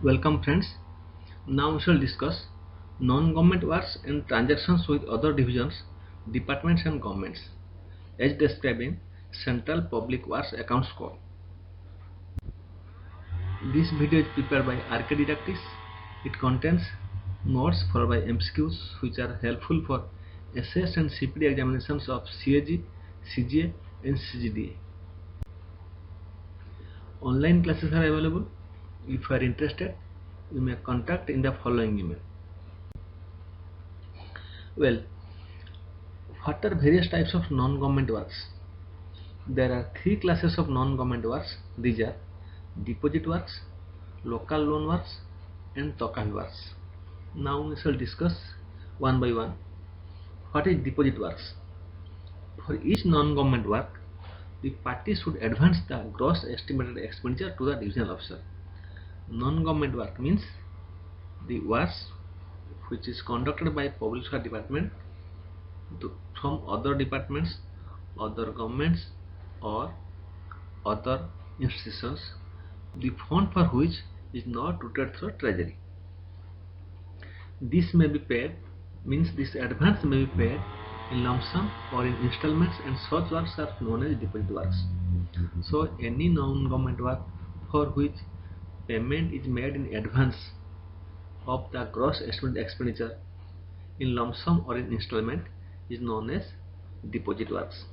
Welcome friends. Now we shall discuss non-government works and transactions with other divisions, departments and governments as described in Central Public Works Accounts Code. This video is prepared by RK Didactics. It contains notes followed by MCQs which are helpful for SS and CPD examinations of CAG, CGA and CGDA. Online classes are available. If you are interested, you may contact in the following email. Well, what are various types of non-government works? There are three classes of non-government works. These are deposit works, local loan works and Tokavi works. Now we shall discuss one by one. What is deposit works? For each non-government work, the party should advance the gross estimated expenditure to the divisional officer. Non-government work means the works which is conducted by public sector department from other departments, other governments or other institutions, the fund for which is not routed through treasury. This may be paid, means this advance may be paid in lump sum or in installments, and such works are known as deposit works. So any non-government work for which payment is made in advance of the gross estimated expenditure in lump sum or in installment is known as deposit works.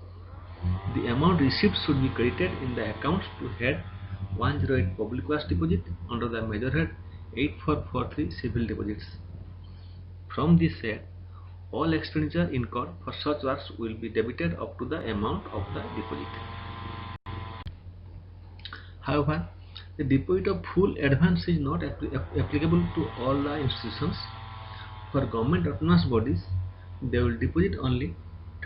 The amount received should be credited in the accounts to head 108 public works deposit under the major head 8443 civil deposits. From this head, all expenditure incurred for such works will be debited up to the amount of the deposit. However, the deposit of full advance is not applicable to all the institutions. For government autonomous bodies, they will deposit only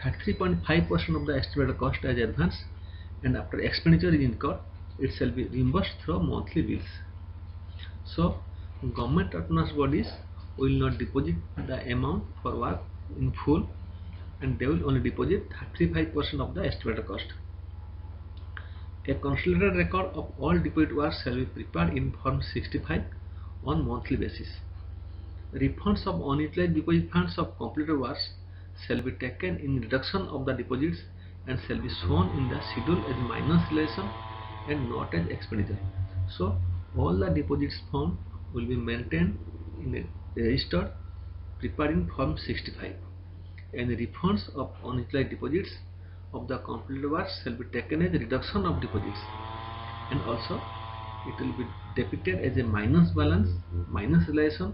33.5% of the estimated cost as advance, and after expenditure is incurred, it shall be reimbursed through monthly bills. So, government autonomous bodies will not deposit the amount for work in full, and they will only deposit 35% of the estimated cost. A consolidated record of all deposit works shall be prepared in Form 65 on monthly basis. Refunds of unutilized deposit funds of completed works shall be taken in reduction of the deposits and shall be shown in the schedule as minus relation and not as expenditure. So all the deposits form will be maintained in a register prepared in Form 65, and the refunds of unutilized deposits of the completed works shall be taken as reduction of deposits, and also it will be depicted as a minus balance, minus relation,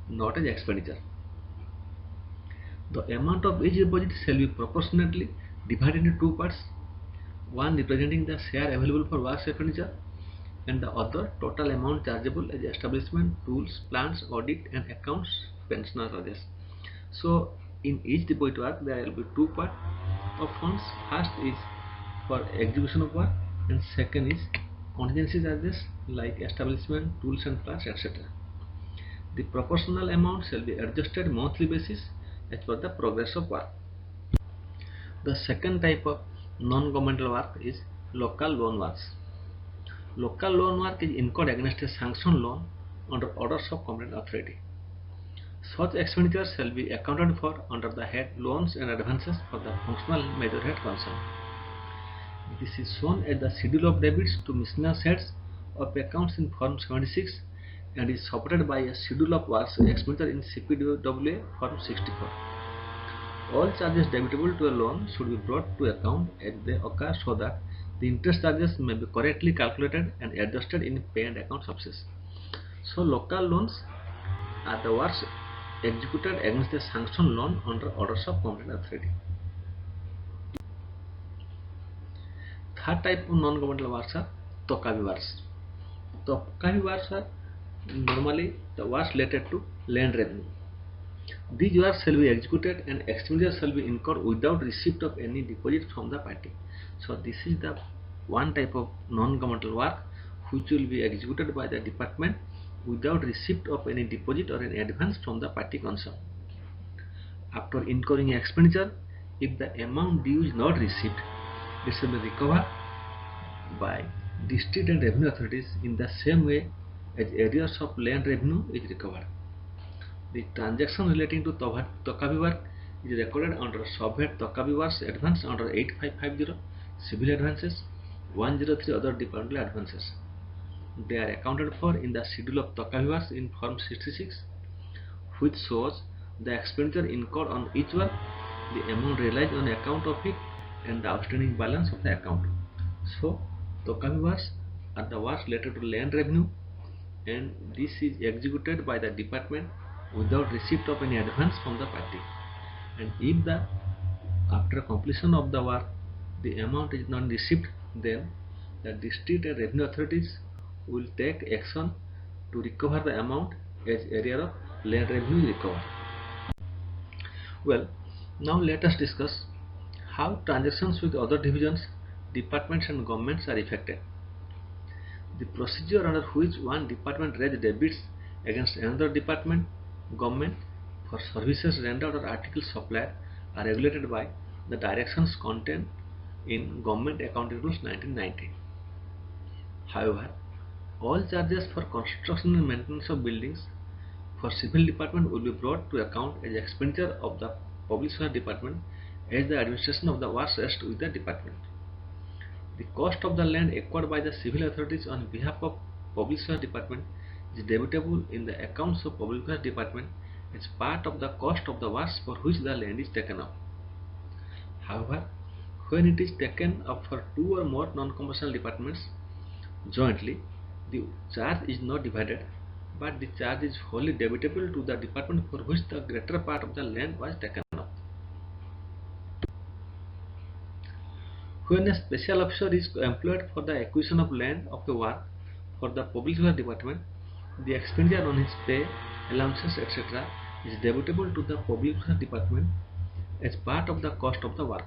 not as expenditure. The amount of each deposit shall be proportionately divided into two parts, one representing the share available for works expenditure and the other total amount chargeable as establishment, tools, plants, audit and accounts, pensioner charges. So in each deposit work there will be two parts of funds. First is for execution of work and second is contingency charges like establishment, tools and plants, etc. The proportional amount shall be adjusted monthly basis as per the progress of work. The second type of non-governmental work is local loan works. Local loan work is incurred against a sanctioned loan under orders of competent authority. Such expenditures shall be accounted for under the head loans and advances for the functional major head concerned. This is shown as the schedule of debits to miscellaneous heads of accounts in Form 76 and is supported by a schedule of works expenditure in CPWA Form 64. All charges debitable to a loan should be brought to account as they occur so that the interest charges may be correctly calculated and adjusted in pay and account success. So local loans are the works executed against a sanctioned loan under orders of competent authority. Third type of non-governmental works are Tokavi works. Tokavi works are normally the works related to land revenue. These works shall be executed and expenditure shall be incurred without receipt of any deposit from the party. So this is the one type of non-governmental work which will be executed by the department without receipt of any deposit or any advance from the party concerned. After incurring expenditure, if the amount due is not received, it shall be recovered by district and revenue authorities in the same way as areas of land revenue is recovered. The transaction relating to Tokavi work is recorded under Soviet Tokavi works advance under 8550 civil advances, 103 other departmental advances. They are accounted for in the schedule of Tokavi works in Form 66, which shows the expenditure incurred on each work, the amount realized on account of it, and the outstanding balance of the account. So, Tokavi works are the works related to land revenue, and this is executed by the department without receipt of any advance from the party. And if after completion of the work the amount is not received, then the district and revenue authorities will take action to recover the amount as area of land revenue is recovered. Well, now let us discuss how transactions with other divisions, departments and governments are effected. The procedure under which one department raises debits against another department, government for services rendered or articles supplied are regulated by the directions contained in Government Accounting Rules 1990. However, all charges for construction and maintenance of buildings for civil department will be brought to account as expenditure of the public service department as the administration of the works rests with the department. The cost of the land acquired by the civil authorities on behalf of public service department is debitable in the accounts of public service department as part of the cost of the works for which the land is taken up. However, when it is taken up for two or more non-commercial departments jointly, the charge is not divided, but the charge is wholly debitable to the department for which the greater part of the land was taken up. When a special officer is employed for the acquisition of land of a work for the public service department, the expenditure on his pay, allowances, etc. is debitable to the public service department as part of the cost of the work.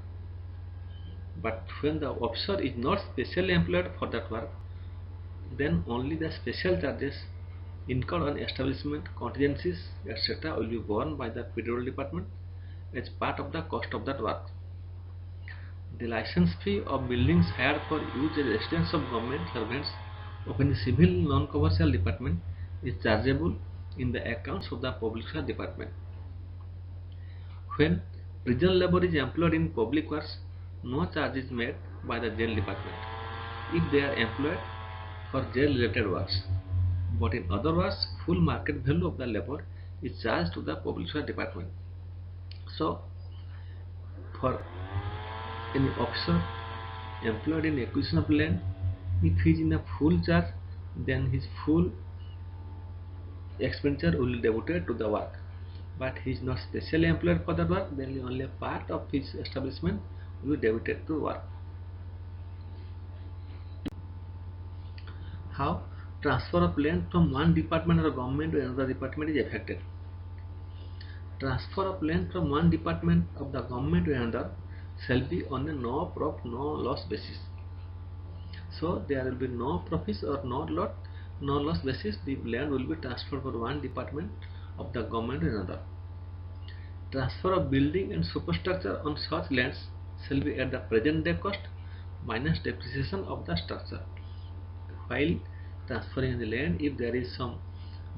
But when the officer is not specially employed for that work, then only the special charges incurred on establishment, contingencies, etc. will be borne by the payroll department as part of the cost of that work. The license fee of buildings hired for use as residence of government servants of any civil non-commercial department is chargeable in the accounts of the public service department. When prison labor is employed in public works, no charge is made by the jail department if they are employed for jail related works, but in other works full market value of the labor is charged to the public service department. So, for any officer employed in acquisition of land, if he is in a full charge, then his full expenditure will be debited to the work. But he is not specially employed for the work, then only a part of his establishment will be debited to work. How transfer of land from one department or government to another department is effected. Transfer of land from one department of the government to another shall be on a no profit no loss basis. So there will be no profits or no loss basis. The land will be transferred from one department of the government to another. Transfer of building and superstructure on such lands shall be at the present day cost minus depreciation of the structure. While transferring the land, if there is some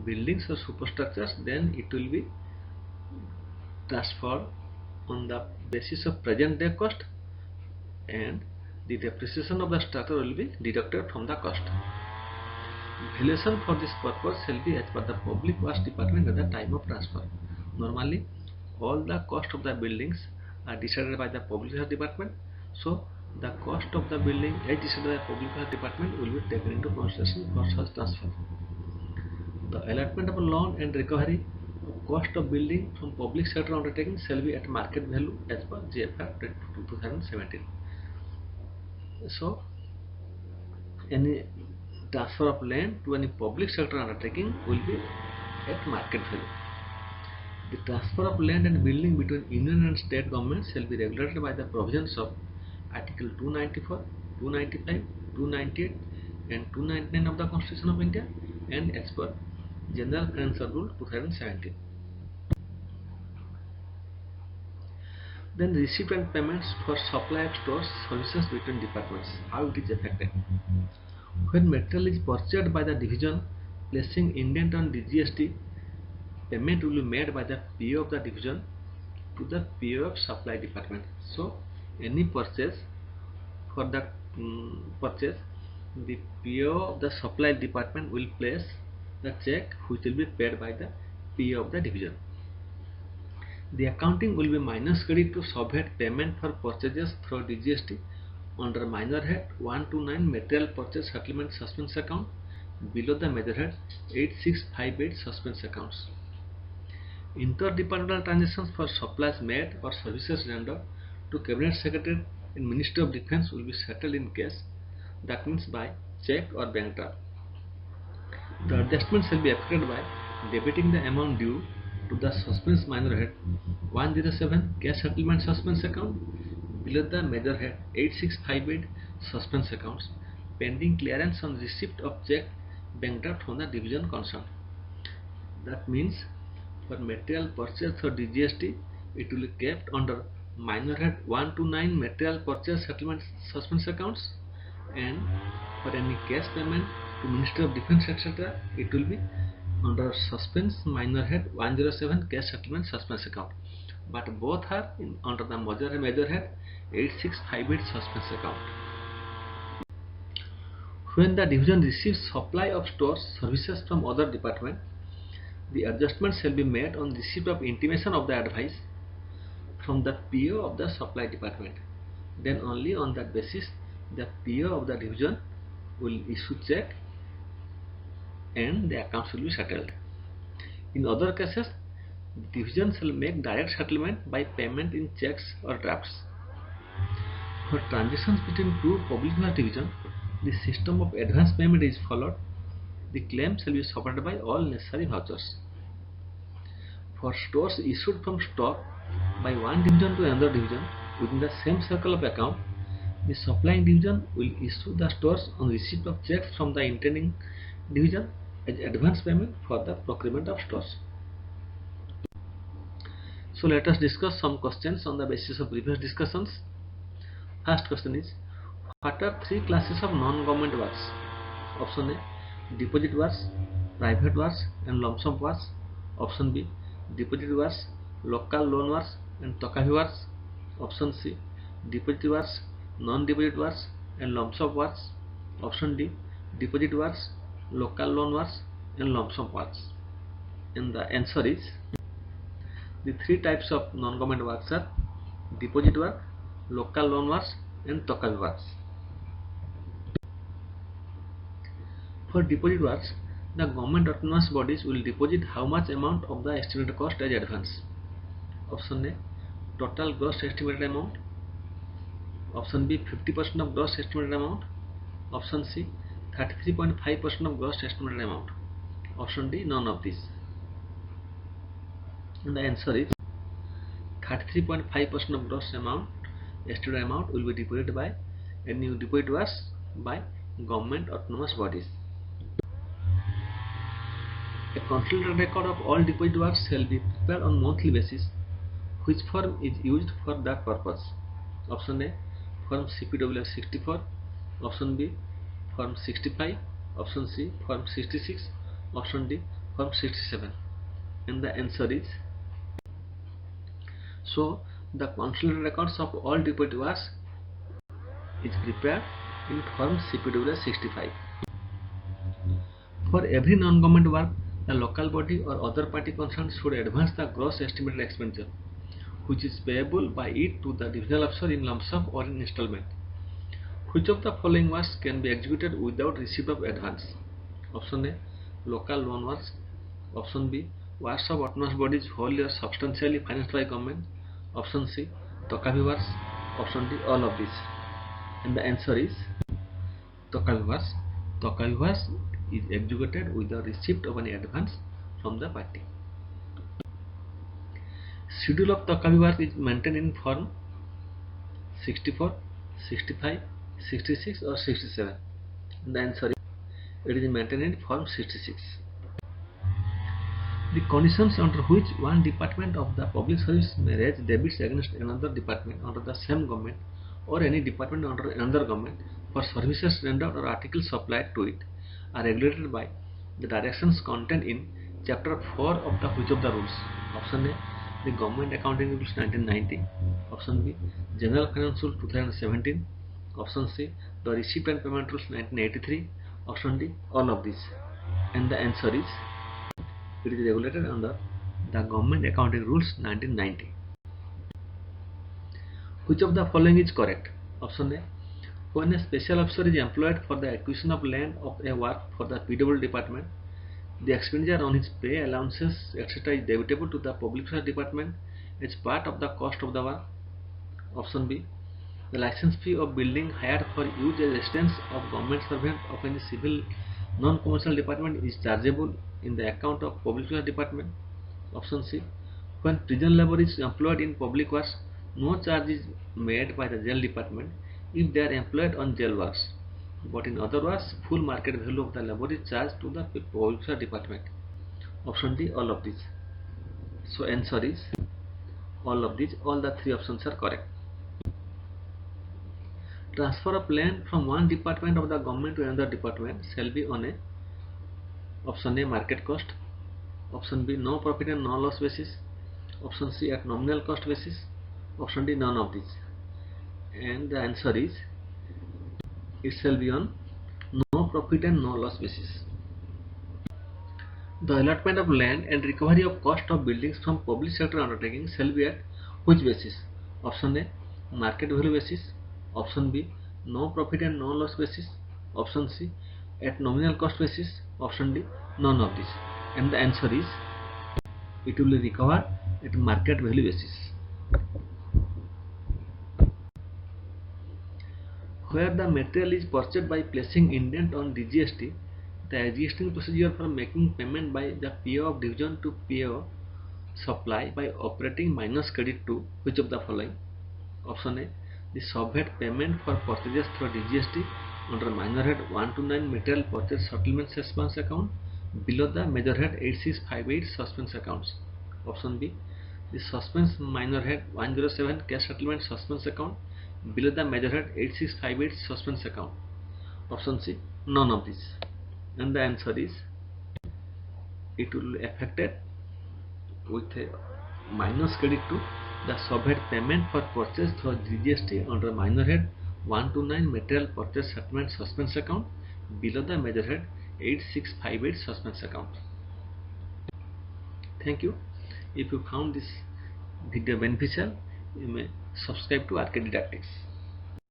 buildings or superstructures, then it will be transferred on the basis of present day cost, and the depreciation of the structure will be deducted from the cost. Valuation for this purpose shall be as per the public works department at the time of transfer. Normally, all the cost of the buildings are decided by the public works department, so the cost of the building as decided by the public works department will be taken into consideration for such transfer. The allotment of loan and recovery of cost of building from public sector undertaking shall be at market value as per GFR 2017. So, any transfer of land to any public sector undertaking will be at market value. The transfer of land and building between union and state governments shall be regulated by the provisions of Article 294, 295, 298 and 299 of the Constitution of India and as per General Financial Rule 2017. Then receipt and payments for supply of stores services between departments. How it is affected? When material is purchased by the division placing indent on DGST, payment will be made by the PO of the division to the PO of supply department. So any purchase, for that purchase, the PO of the supply department will place the check which will be paid by the PO of the division. The accounting will be minus credit to subhead payment for purchases through DGST under minor head 129 material purchase settlement suspense account, below the major head 8658 suspense accounts. Interdepartmental transactions for supplies made or services rendered to Cabinet Secretary in Ministry of Defence will be settled in cash, that means by check or bank draft. The adjustment shall be effected by debiting the amount due to the suspense minor head 107 cash settlement suspense account, below the major head 8658 suspense accounts, pending clearance on receipt of check bank draft from the division concerned. That means for material purchase for DGST, it will be kept under minor head 129 material purchase settlement suspense accounts, and for any cash payment to Ministry of Defence etc., it will be under suspense minor head 107 cash settlement suspense account, but both are under the major head 8658 suspense account. When the division receives supply of stores services from other department, the adjustment shall be made on receipt of intimation of the advice from the PO of the supply department. Then only on that basis the PO of the division will issue check and the accounts will be settled. In other cases, the division shall make direct settlement by payment in checks or drafts. For transactions between two public finance divisions, the system of advance payment is followed. The claim shall be supported by all necessary vouchers. For stores issued from stock by one division to another division within the same circle of account, the supplying division will issue the stores on receipt of checks from the intending division as advance payment for the procurement of stores. So let us discuss some questions on the basis of previous discussions. First question is, what are three classes of non-government works? Option A, deposit works, private works and lump sum works. Option B, deposit works, local loan works and Tokavi works. Option C, deposit works, non-deposit works and lump sum works. Option D, deposit works, local loan works and lump sum works. And the answer is, the three types of non-government works are deposit work, local loan works and Tokavi works. For deposit works, the government autonomous bodies will deposit how much amount of the estimated cost as advance. Option A, total gross estimated amount. Option B, 50% of gross estimated amount. Option C, 33.5% of gross estimated amount. Option D, none of these. And the answer is 33.5% of gross amount, estimated amount will be deposited by any deposit works by government autonomous bodies. A consolidated record of all deposit works shall be prepared on monthly basis. Which form is used for that purpose? Option A, form CPWF 64. Option B, form 65. Option C, form 66. Option D, form 67. And the answer is, so the consolidated records of all deposit works is prepared in form CPWF 65. For every non-government work, the local body or other party concerned should advance the gross estimated expenditure, which is payable by it to the divisional officer in lump sum or in installment. Which of the following works can be executed without receipt of advance? Option A, local loan works. Option B, works of autonomous bodies wholly or substantially financed by government. Option C, Tokavi works. Option D, all of these. And the answer is Tokavi works. Tokavi works is executed without receipt of any advance from the party. Schedule of Tokavi work is maintained in form 64, 65, 66 or 67. And the answer is, it is maintained in form 66. The conditions under which one department of the public service may raise debits against another department under the same government or any department under another government for services rendered or articles supplied to it are regulated by the directions contained in chapter 4 of the which of the rules? Option A, the Government Accounting Rules 1990. Option B, General Finance Rules 2017. Option C, the Receipt and Payment Rules 1983. Option D, all of these. And the answer is, it is regulated under the Government Accounting Rules 1990. Which of the following is correct? Option A, when a special officer is employed for the acquisition of land of a work for the PW department, the expenditure on his pay, allowances, etc. is debitable to the Public Service Department as part of the cost of the work. Option B, the license fee of building hired for use as residence of government servant of any civil non-commercial department is chargeable in the account of Public Service Department. Option C, when prison labor is employed in public works, no charge is made by the jail department if they are employed on jail works, but in other words, full market value of the labor is charged to the Public Service Department. Option D, all of these. So answer is all of these. All the three options are correct. Transfer of land from one department of the government to another department shall be on a option A, market cost. Option B, no profit and no loss basis. Option C, at nominal cost basis. Option D, none of these. And the answer is, it shall be on no profit and no loss basis. The allotment of land and recovery of cost of buildings from public sector undertakings shall be at which basis? Option A, market value basis. Option B, no profit and no loss basis. Option C, at nominal cost basis. Option D, none of these. And the answer is, it will be recovered at market value basis. Where the material is purchased by placing indent on DGST, the existing procedure for making payment by the PO of division to PO supply by operating minus credit to which of the following? Option A, the subhead payment for purchases through DGST under minor head 129 material purchase settlement suspense account below the major head 8658 suspense accounts. Option B, the suspense minor head 107 cash settlement suspense account below the major head 8658 suspense account. Option C, none of these. And the answer is, it will be affected with a minus credit to the subhead payment for purchase through GST under minor head 129 material purchase settlement suspense account below the major head 8658 suspense account. Thank you. If you found this video beneficial, you may subscribe to RK Didactics.